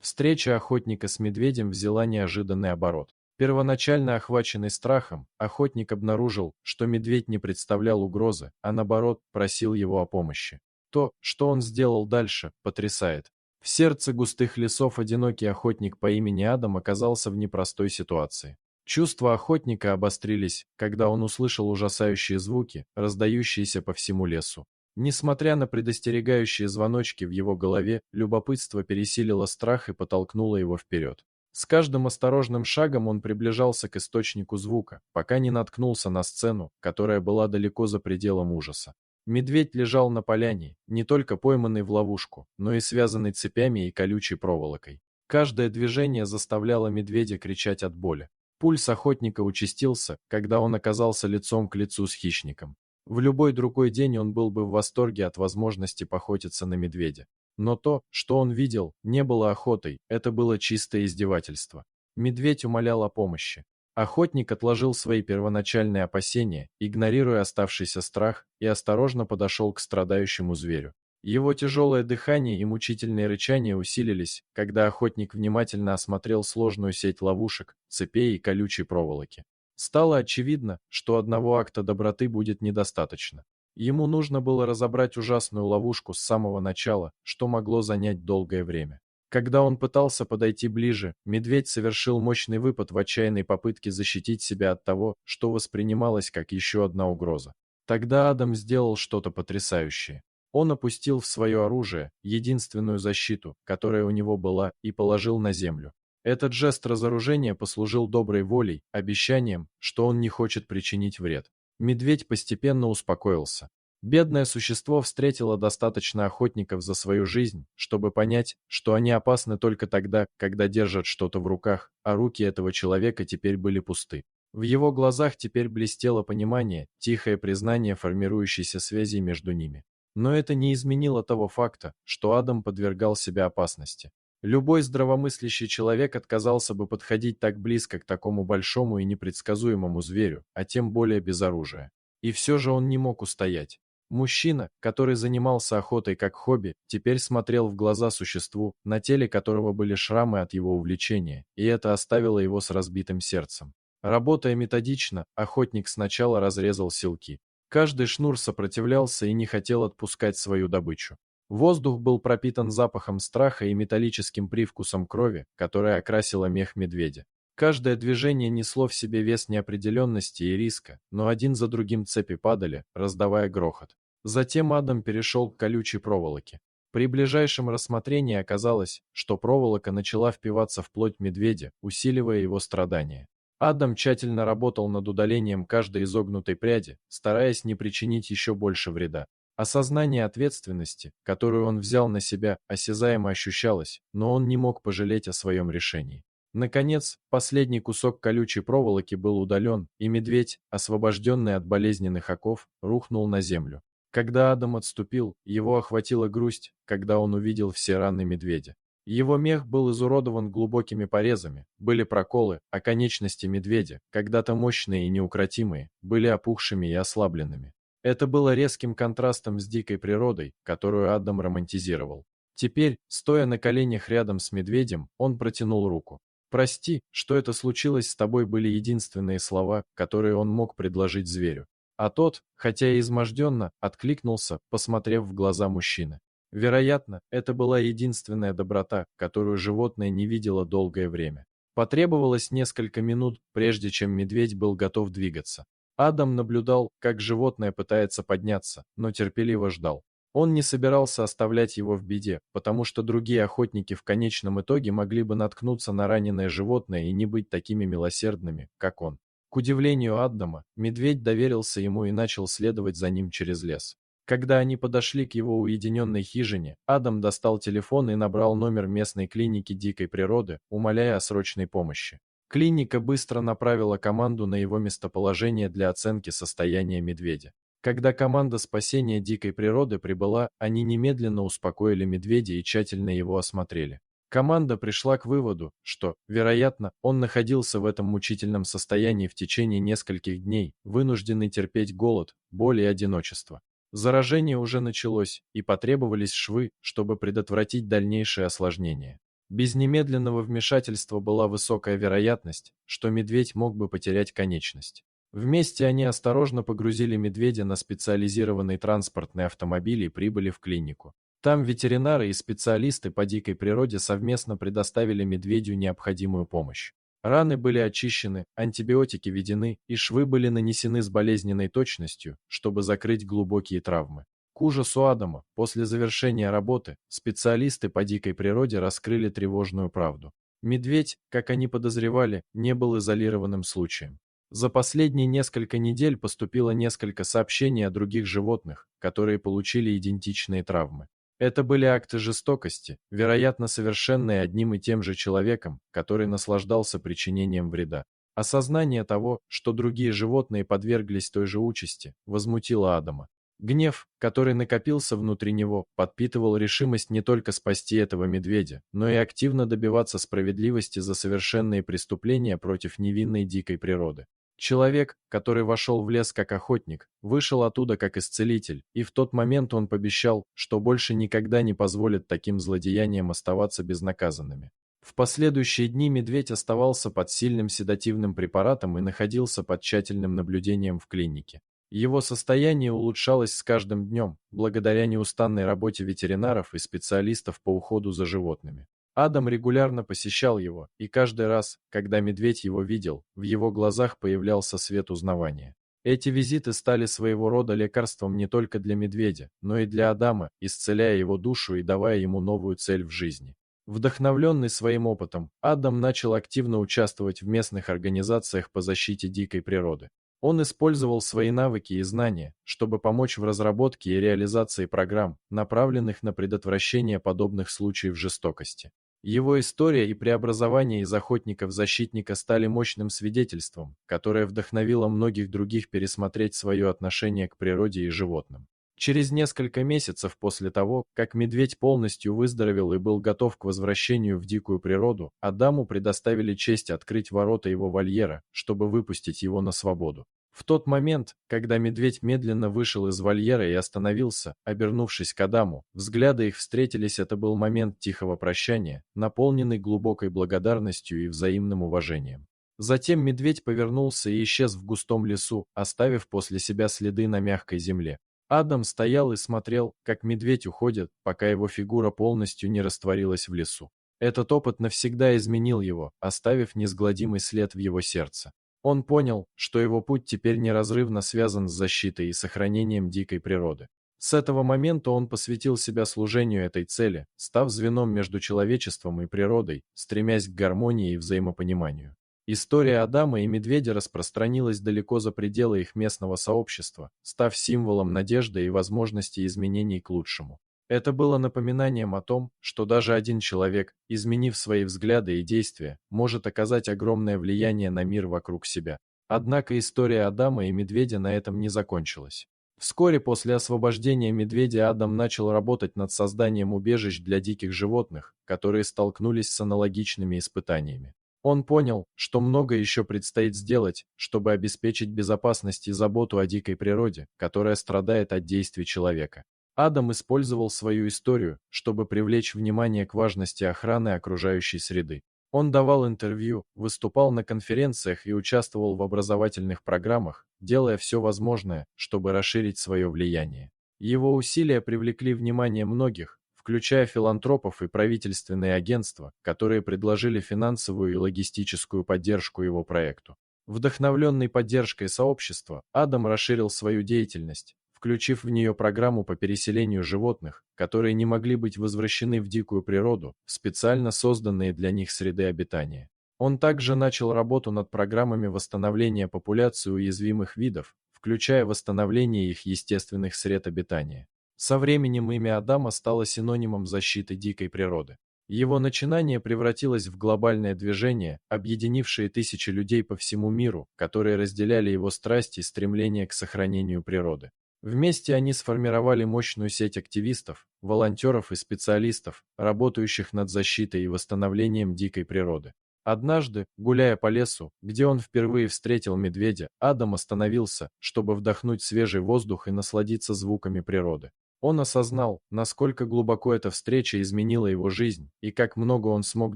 Встреча охотника с медведем взяла неожиданный оборот. Первоначально охваченный страхом, охотник обнаружил, что медведь не представлял угрозы, а наоборот, просил его о помощи. То, что он сделал дальше, потрясает. В сердце густых лесов одинокий охотник по имени Адам оказался в непростой ситуации. Чувства охотника обострились, когда он услышал ужасающие звуки, раздающиеся по всему лесу. Несмотря на предостерегающие звоночки в его голове, любопытство пересилило страх и подтолкнуло его вперед. С каждым осторожным шагом он приближался к источнику звука, пока не наткнулся на сцену, которая была далеко за пределом ужаса. Медведь лежал на поляне, не только пойманный в ловушку, но и связанный цепями и колючей проволокой. Каждое движение заставляло медведя кричать от боли. Пульс охотника участился, когда он оказался лицом к лицу с хищником. В любой другой день он был бы в восторге от возможности поохотиться на медведя. Но то, что он видел, не было охотой, это было чистое издевательство. Медведь умолял о помощи. Охотник отложил свои первоначальные опасения, игнорируя оставшийся страх, и осторожно подошел к страдающему зверю. Его тяжелое дыхание и мучительные рычания усилились, когда охотник внимательно осмотрел сложную сеть ловушек, цепей и колючей проволоки. Стало очевидно, что одного акта доброты будет недостаточно. Ему нужно было разобрать ужасную ловушку с самого начала, что могло занять долгое время. Когда он пытался подойти ближе, медведь совершил мощный выпад в отчаянной попытке защитить себя от того, что воспринималось как еще одна угроза. Тогда Адам сделал что-то потрясающее. Он опустил в свое оружие единственную защиту, которая у него была, и положил на землю. Этот жест разоружения послужил доброй волей, обещанием, что он не хочет причинить вред. Медведь постепенно успокоился. Бедное существо встретило достаточно охотников за свою жизнь, чтобы понять, что они опасны только тогда, когда держат что-то в руках, а руки этого человека теперь были пусты. В его глазах теперь блестело понимание, тихое признание формирующейся связи между ними. Но это не изменило того факта, что Адам подвергал себя опасности. Любой здравомыслящий человек отказался бы подходить так близко к такому большому и непредсказуемому зверю, а тем более без оружия. И все же он не мог устоять. Мужчина, который занимался охотой как хобби, теперь смотрел в глаза существу, на теле которого были шрамы от его увлечения, и это оставило его с разбитым сердцем. Работая методично, охотник сначала разрезал селки. Каждый шнур сопротивлялся и не хотел отпускать свою добычу. Воздух был пропитан запахом страха и металлическим привкусом крови, которая окрасила мех медведя. Каждое движение несло в себе вес неопределенности и риска, но один за другим цепи падали, раздавая грохот. Затем Адам перешел к колючей проволоке. При ближайшем рассмотрении оказалось, что проволока начала впиваться в плоть медведя, усиливая его страдания. Адам тщательно работал над удалением каждой изогнутой пряди, стараясь не причинить еще больше вреда. Осознание ответственности, которую он взял на себя, осязаемо ощущалось, но он не мог пожалеть о своем решении. Наконец, последний кусок колючей проволоки был удален, и медведь, освобожденный от болезненных оков, рухнул на землю. Когда Адам отступил, его охватила грусть, когда он увидел все раны медведя. Его мех был изуродован глубокими порезами, были проколы, а конечности медведя, когда-то мощные и неукротимые, были опухшими и ослабленными. Это было резким контрастом с дикой природой, которую Адам романтизировал. Теперь, стоя на коленях рядом с медведем, он протянул руку. «Прости, что это случилось с тобой» были единственные слова, которые он мог предложить зверю. А тот, хотя и изможденно, откликнулся, посмотрев в глаза мужчины. Вероятно, это была единственная доброта, которую животное не видело долгое время. Потребовалось несколько минут, прежде чем медведь был готов двигаться. Адам наблюдал, как животное пытается подняться, но терпеливо ждал. Он не собирался оставлять его в беде, потому что другие охотники в конечном итоге могли бы наткнуться на раненое животное и не быть такими милосердными, как он. К удивлению Адама, медведь доверился ему и начал следовать за ним через лес. Когда они подошли к его уединенной хижине, Адам достал телефон и набрал номер местной клиники дикой природы, умоляя о срочной помощи. Клиника быстро направила команду на его местоположение для оценки состояния медведя. Когда команда спасения дикой природы прибыла, они немедленно успокоили медведя и тщательно его осмотрели. Команда пришла к выводу, что, вероятно, он находился в этом мучительном состоянии в течение нескольких дней, вынужденный терпеть голод, боль и одиночество. Заражение уже началось, и потребовались швы, чтобы предотвратить дальнейшее осложнение. Без немедленного вмешательства была высокая вероятность, что медведь мог бы потерять конечность. Вместе они осторожно погрузили медведя на специализированный транспортный автомобиль и прибыли в клинику. Там ветеринары и специалисты по дикой природе совместно предоставили медведю необходимую помощь. Раны были очищены, антибиотики введены и швы были нанесены с болезненной точностью, чтобы закрыть глубокие травмы. К ужасу Адама, после завершения работы, специалисты по дикой природе раскрыли тревожную правду. Медведь, как они подозревали, не был изолированным случаем. За последние несколько недель поступило несколько сообщений о других животных, которые получили идентичные травмы. Это были акты жестокости, вероятно, совершенные одним и тем же человеком, который наслаждался причинением вреда. Осознание того, что другие животные подверглись той же участи, возмутило Адама. Гнев, который накопился внутри него, подпитывал решимость не только спасти этого медведя, но и активно добиваться справедливости за совершенные преступления против невинной дикой природы. Человек, который вошел в лес как охотник, вышел оттуда как исцелитель, и в тот момент он пообещал, что больше никогда не позволит таким злодеяниям оставаться безнаказанными. В последующие дни медведь оставался под сильным седативным препаратом и находился под тщательным наблюдением в клинике. Его состояние улучшалось с каждым днем, благодаря неустанной работе ветеринаров и специалистов по уходу за животными. Адам регулярно посещал его, и каждый раз, когда медведь его видел, в его глазах появлялся свет узнавания. Эти визиты стали своего рода лекарством не только для медведя, но и для Адама, исцеляя его душу и давая ему новую цель в жизни. Вдохновленный своим опытом, Адам начал активно участвовать в местных организациях по защите дикой природы. Он использовал свои навыки и знания, чтобы помочь в разработке и реализации программ, направленных на предотвращение подобных случаев жестокости. Его история и преобразование из охотника в защитника стали мощным свидетельством, которое вдохновило многих других пересмотреть свое отношение к природе и животным. Через несколько месяцев после того, как медведь полностью выздоровел и был готов к возвращению в дикую природу, Адаму предоставили честь открыть ворота его вольера, чтобы выпустить его на свободу. В тот момент, когда медведь медленно вышел из вольера и остановился, обернувшись к Адаму, взгляды их встретились, это был момент тихого прощания, наполненный глубокой благодарностью и взаимным уважением. Затем медведь повернулся и исчез в густом лесу, оставив после себя следы на мягкой земле. Адам стоял и смотрел, как медведь уходит, пока его фигура полностью не растворилась в лесу. Этот опыт навсегда изменил его, оставив неизгладимый след в его сердце. Он понял, что его путь теперь неразрывно связан с защитой и сохранением дикой природы. С этого момента он посвятил себя служению этой цели, став звеном между человечеством и природой, стремясь к гармонии и взаимопониманию. История Адама и медведя распространилась далеко за пределы их местного сообщества, став символом надежды и возможности изменений к лучшему. Это было напоминанием о том, что даже один человек, изменив свои взгляды и действия, может оказать огромное влияние на мир вокруг себя. Однако история Адама и медведя на этом не закончилась. Вскоре после освобождения медведя Адам начал работать над созданием убежищ для диких животных, которые столкнулись с аналогичными испытаниями. Он понял, что много еще предстоит сделать, чтобы обеспечить безопасность и заботу о дикой природе, которая страдает от действий человека. Адам использовал свою историю, чтобы привлечь внимание к важности охраны окружающей среды. Он давал интервью, выступал на конференциях и участвовал в образовательных программах, делая все возможное, чтобы расширить свое влияние. Его усилия привлекли внимание многих, включая филантропов и правительственные агентства, которые предложили финансовую и логистическую поддержку его проекту. Вдохновленный поддержкой сообщества, Адам расширил свою деятельность, включив в нее программу по переселению животных, которые не могли быть возвращены в дикую природу, в специально созданные для них среды обитания. Он также начал работу над программами восстановления популяции уязвимых видов, включая восстановление их естественных сред обитания. Со временем имя Адама стало синонимом защиты дикой природы. Его начинание превратилось в глобальное движение, объединившее тысячи людей по всему миру, которые разделяли его страсть и стремление к сохранению природы. Вместе они сформировали мощную сеть активистов, волонтеров и специалистов, работающих над защитой и восстановлением дикой природы. Однажды, гуляя по лесу, где он впервые встретил медведя, Адам остановился, чтобы вдохнуть свежий воздух и насладиться звуками природы. Он осознал, насколько глубоко эта встреча изменила его жизнь и как много он смог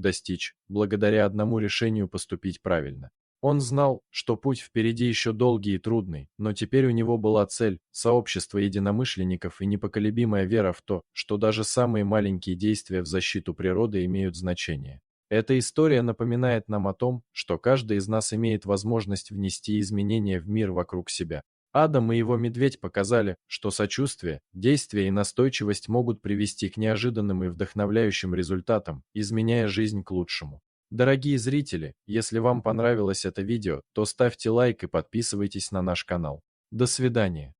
достичь, благодаря одному решению поступить правильно. Он знал, что путь впереди еще долгий и трудный, но теперь у него была цель, сообщество единомышленников и непоколебимая вера в то, что даже самые маленькие действия в защиту природы имеют значение. Эта история напоминает нам о том, что каждый из нас имеет возможность внести изменения в мир вокруг себя. Адам и его медведь показали, что сочувствие, действие и настойчивость могут привести к неожиданным и вдохновляющим результатам, изменяя жизнь к лучшему. Дорогие зрители, если вам понравилось это видео, то ставьте лайк и подписывайтесь на наш канал. До свидания.